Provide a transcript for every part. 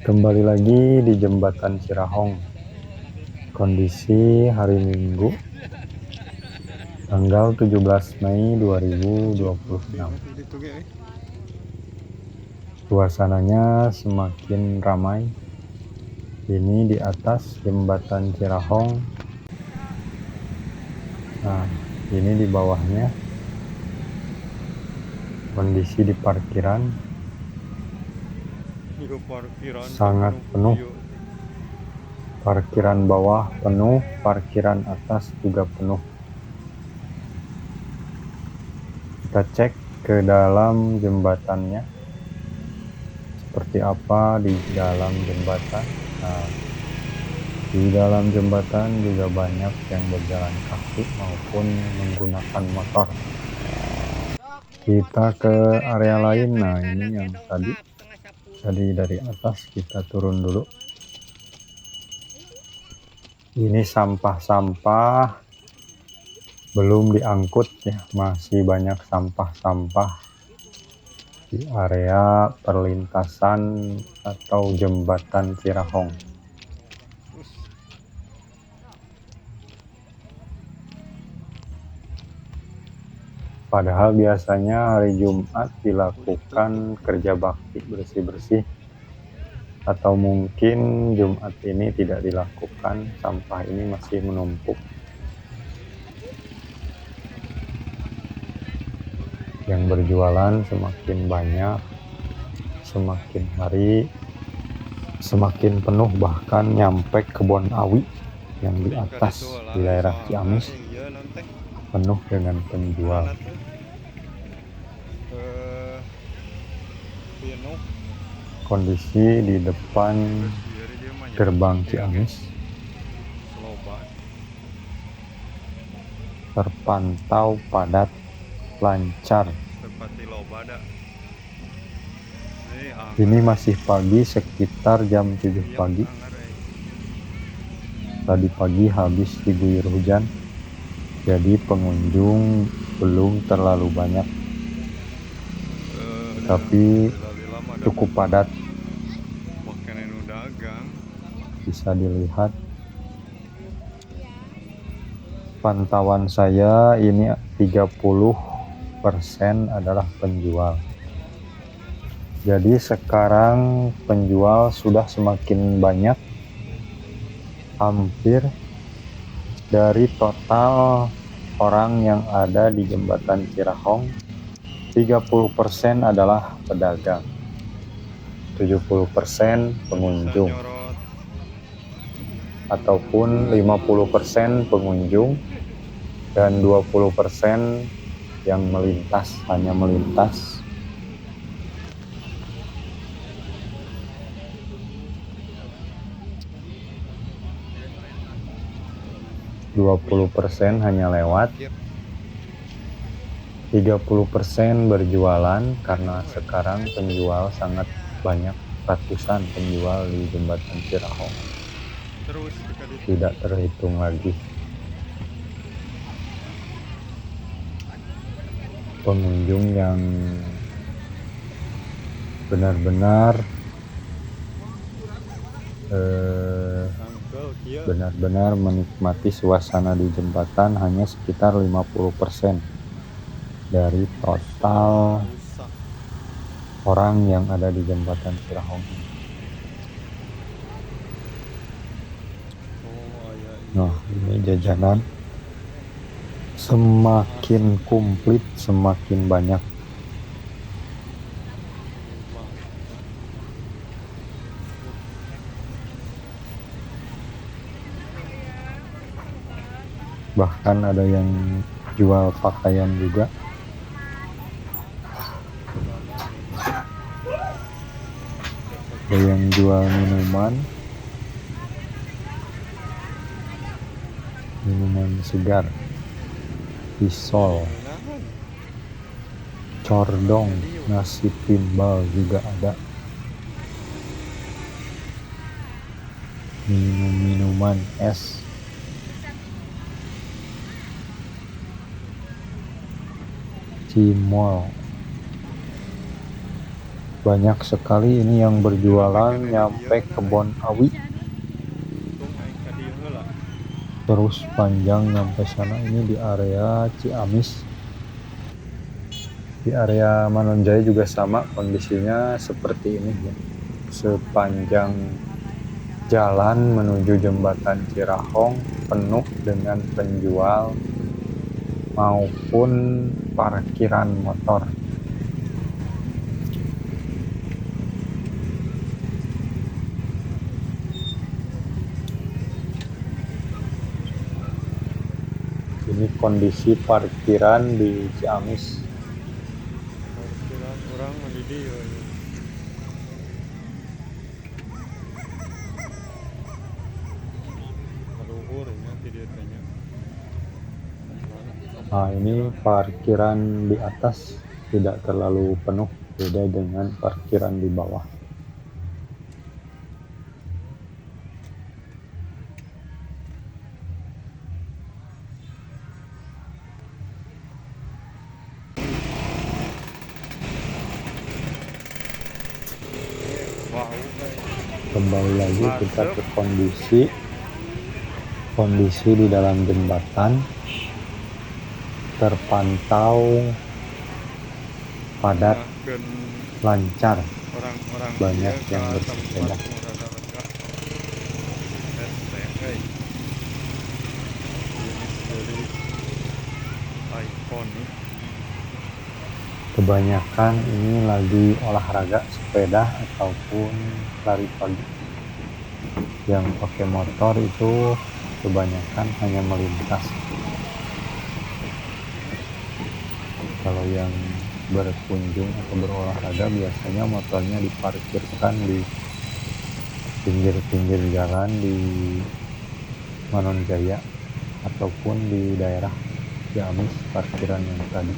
Kembali lagi di Jembatan Cirahong. Kondisi hari Minggu tanggal 17 Mei 2026. Suasananya semakin ramai. Ini di atas Jembatan Cirahong. Nah, ini di bawahnya. Kondisi di parkiran sangat penuh. Parkiran bawah penuh, parkiran atas juga penuh. Kita cek ke dalam jembatannya seperti apa di dalam jembatan. Nah, di dalam jembatan juga banyak yang berjalan kaki maupun menggunakan motor. Kita ke area lain. Nah, ini yang tadi dari atas kita turun dulu. Ini sampah-sampah belum diangkut ya, masih banyak sampah-sampah di area perlintasan atau Jembatan Cirahong. Padahal biasanya hari Jumat dilakukan kerja bakti bersih-bersih, atau mungkin Jumat ini tidak dilakukan, sampah ini masih menumpuk. Yang berjualan semakin banyak, semakin hari semakin penuh, bahkan nyampe Kebon Awi yang di atas di daerah Ciamis penuh dengan penjual. Kondisi di depan gerbang Ciamis terpantau padat, lancar. Ini masih pagi, sekitar jam 7 pagi. Tadi pagi habis diguyur hujan, jadi pengunjung belum terlalu banyak, tapi cukup padat. Bisa dilihat pantauan saya ini 30% adalah penjual. Jadi sekarang penjual sudah semakin banyak. Hampir dari total orang yang ada di Jembatan Cirahong, 30% adalah pedagang, 70% pengunjung, ataupun 50% pengunjung dan 20% yang melintas, hanya melintas. %20 hanya lewat, 30% berjualan, karena sekarang penjual sangat banyak, ratusan penjual di Jembatan Cirahong, tidak terhitung lagi. Pengunjung yang benar-benar menikmati suasana di jembatan hanya sekitar 50% dari total orang yang ada di Jembatan Cirahong. Nah, ini jajanan semakin komplit, semakin banyak. Bahkan ada yang jual pakaian juga. Ada yang jual minuman segar, pisol, cordong, nasi timbal juga ada. Minuman es. Cimol. Banyak sekali ini yang berjualan nyampe kebon awi, terus panjang nyampe sana. Ini di area Ciamis. Di area Manonjaya juga sama kondisinya seperti ini ya. Sepanjang jalan menuju jembatan Cirahong penuh dengan penjual maupun parkiran motor. Ini kondisi parkiran di Ciamis. Parkiran orang di dia. Luhurnya tidak tanya. Nah, ini parkiran di atas tidak terlalu penuh, beda dengan parkiran di bawah. Kembali lagi kita ke kondisi di dalam jembatan terpantau padat, lancar, banyak yang bersepeda. Kebanyakan ini lagi olahraga sepeda ataupun lari pagi. Yang pakai motor itu kebanyakan hanya melintas. Kalau yang berkunjung atau berolahraga biasanya motornya diparkirkan di pinggir-pinggir jalan di Manonjaya ataupun di daerah Ciamis parkiran yang tadi.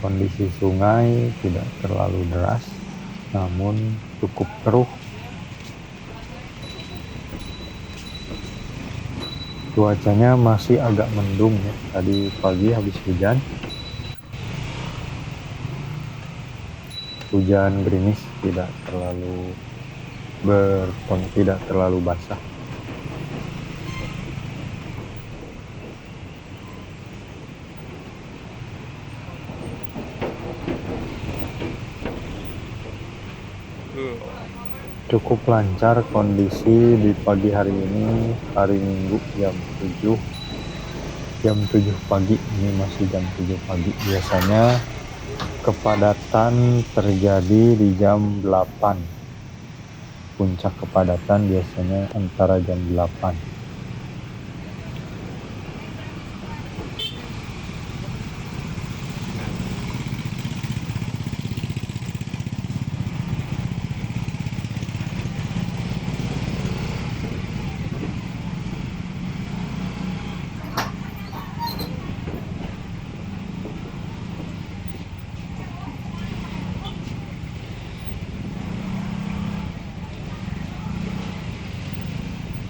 Kondisi sungai tidak terlalu deras, namun cukup keruh. Cuacanya masih agak mendung ya. Tadi pagi habis hujan. Hujan gerimis, tidak terlalu basah. Cukup lancar kondisi di pagi hari ini, hari Minggu jam 7 pagi. Ini masih jam 7 pagi. Biasanya kepadatan terjadi di jam 8. Puncak kepadatan biasanya antara jam 8.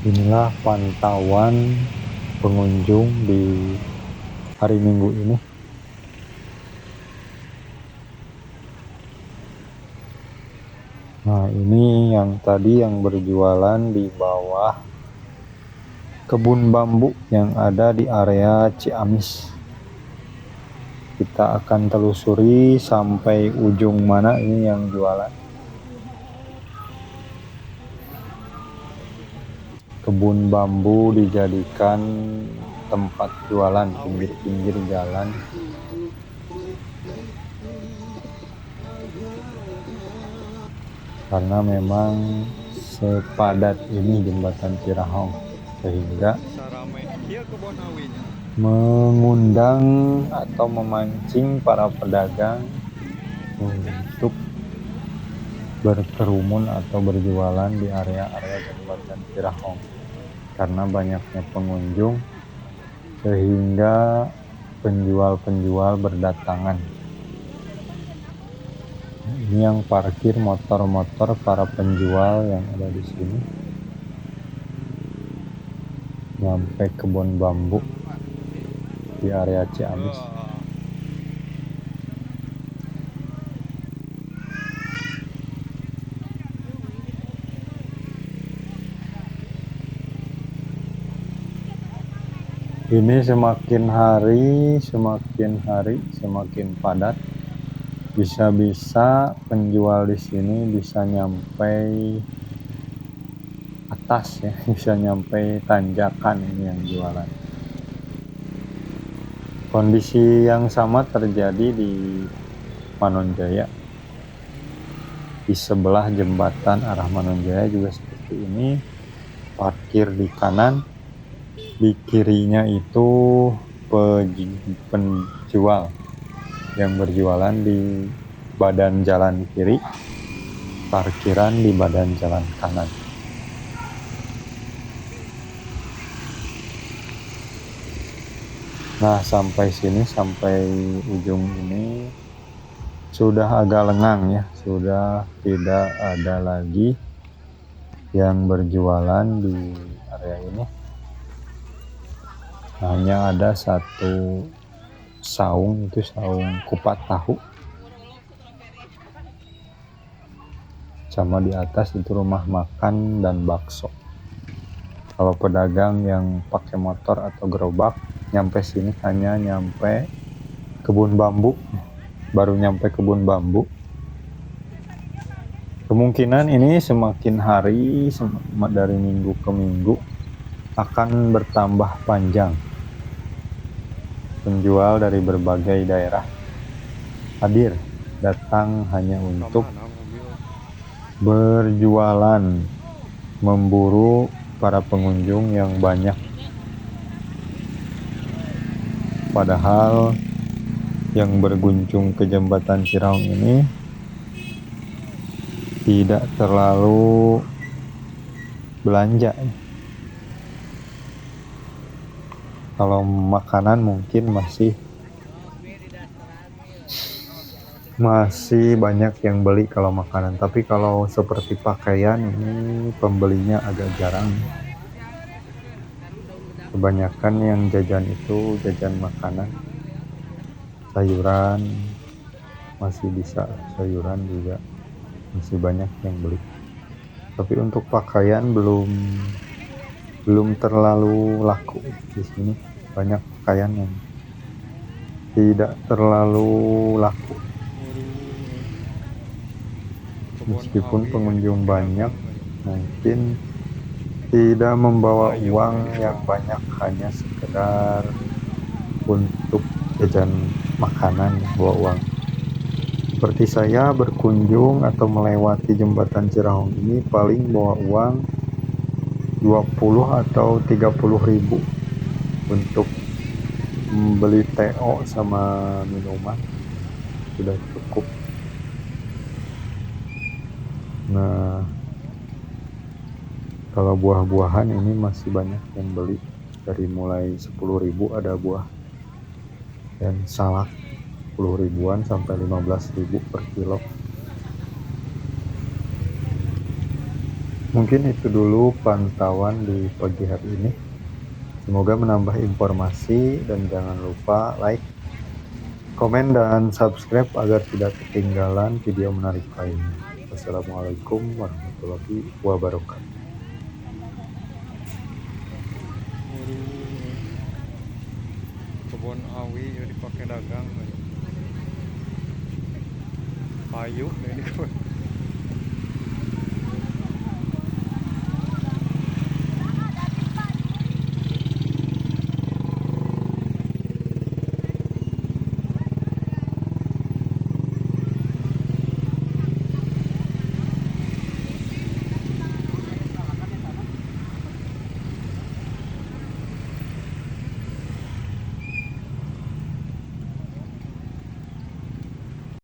Inilah pantauan pengunjung di hari Minggu ini. Nah, ini yang tadi yang berjualan di bawah kebun bambu yang ada di area Ciamis. Kita akan telusuri sampai ujung mana ini yang jualan. Kebun bambu dijadikan tempat jualan pinggir-pinggir jalan. Karena memang sepadat ini jembatan Cirahong, sehingga mengundang atau memancing para pedagang untuk berkerumun atau berjualan di area-area jembatan Cirahong. Karena banyaknya pengunjung sehingga penjual-penjual berdatangan. Ini yang parkir motor-motor para penjual yang ada di sini. Sampai kebun bambu di area Ciamis. Ini semakin hari semakin padat. Bisa-bisa penjual di sini bisa nyampe atas ya, bisa nyampe tanjakan ini yang jualan. Kondisi yang sama terjadi di Manonjaya. Di sebelah jembatan arah Manonjaya juga seperti ini. Parkir di kanan, di kirinya itu penjual yang berjualan di badan jalan kiri, parkiran di badan jalan kanan. Nah, sampai sini, sampai ujung ini sudah agak lengang ya, sudah tidak ada lagi yang berjualan di area ini. Hanya ada satu saung, itu saung kupat tahu. Sama di atas itu rumah makan dan bakso. Kalau pedagang yang pakai motor atau gerobak nyampe sini hanya nyampe kebun bambu, baru nyampe kebun bambu. Kemungkinan ini semakin hari dari minggu ke minggu akan bertambah panjang. Penjual dari berbagai daerah hadir, datang hanya untuk berjualan, memburu para pengunjung yang banyak. Padahal yang berkunjung ke jembatan Ciraung ini tidak terlalu belanja. Kalau makanan mungkin masih banyak yang beli kalau makanan, tapi kalau seperti pakaian ini pembelinya agak jarang. Kebanyakan yang jajan itu jajan makanan, sayuran masih bisa, sayuran juga masih banyak yang beli. Tapi untuk pakaian belum terlalu laku di sini. Banyak pakaian yang tidak terlalu laku. Meskipun pengunjung banyak, mungkin tidak membawa uang yang banyak, hanya sekedar untuk jajan makanan, bawa uang. Seperti saya berkunjung atau melewati jembatan Ciraung ini paling bawa uang 20 atau 30 ribu untuk membeli TO sama minuman, sudah cukup. Nah, kalau buah-buahan ini masih banyak yang beli, dari mulai 10 ribu ada buah, dan salak 10 ribuan sampai 15 ribu per kilo. Mungkin itu dulu pantauan di pagi hari ini. Semoga menambah informasi, dan jangan lupa like, komen, dan subscribe agar tidak ketinggalan video menarik lainnya. Wassalamualaikum warahmatullahi wabarakatuh. Kebun awi ya dipakai dagang. Payu ini kebun.